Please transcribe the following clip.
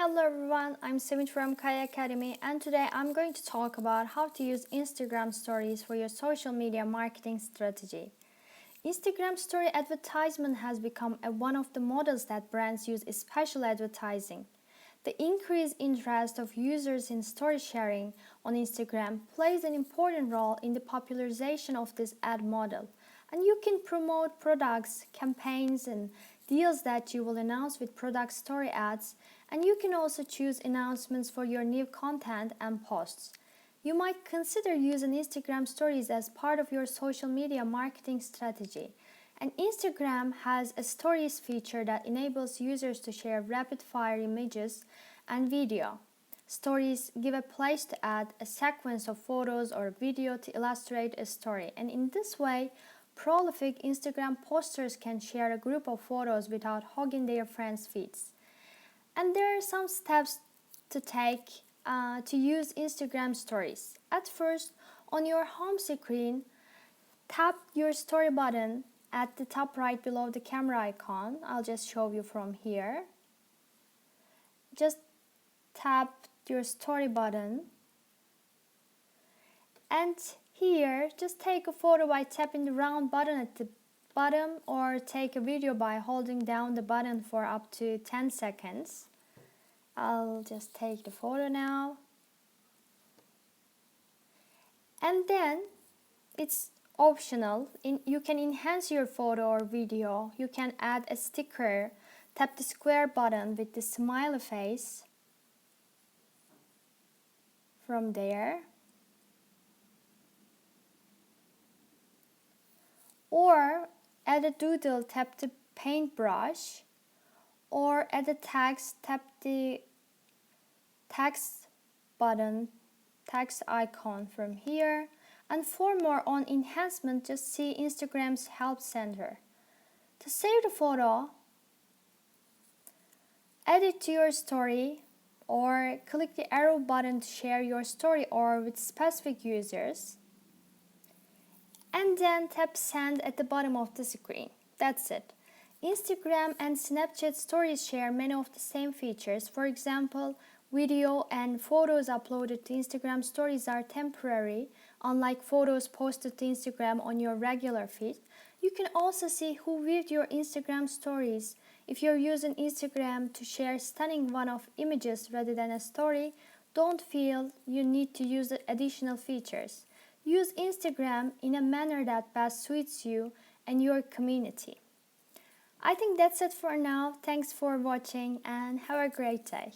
Hello everyone, I'm Simit from Kaya Academy, and today I'm going to talk about how to use Instagram stories for your social media marketing strategy. Instagram story advertisement has become one of the models that brands use in special advertising. The increased interest of users in story sharing on Instagram plays an important role in the popularization of this ad model. And you can promote products, campaigns, and deals that you will announce with product story ads, and you can also choose announcements for your new content and posts. You might consider using Instagram stories as part of your social media marketing strategy. And Instagram has a stories feature that enables users to share rapid-fire images and video. Stories give a place to add a sequence of photos or video to illustrate a story, and in this way, prolific Instagram posters can share a group of photos without hogging their friends' feeds. And there are some steps to take to use Instagram stories. At first, on your home screen, tap your story button at the top right below the camera icon. I'll just show you from here. Just tap your story button, and here just take a photo by tapping the round button at the bottom, or take a video by holding down the button for up to 10 seconds. I'll just take the photo now. And then it's optional. You can enhance your photo or video. You can add a sticker. Tap the square button with the smiley face from there. Or add a doodle, tap the paintbrush. Or add a text, tap the text button, text icon from here. And for more on enhancement, just see Instagram's help center. To save the photo, add it to your story, or click the arrow button to share your story or with specific users. And then tap send at the bottom of the screen. That's it. Instagram and Snapchat stories share many of the same features. For example, video and photos uploaded to Instagram stories are temporary, unlike photos posted to Instagram on your regular feed. You can also see who viewed your Instagram stories. If you're using Instagram to share stunning one-off images rather than a story, don't feel you need to use the additional features. Use Instagram in a manner that best suits you and your community. I think that's it for now. Thanks for watching and have a great day.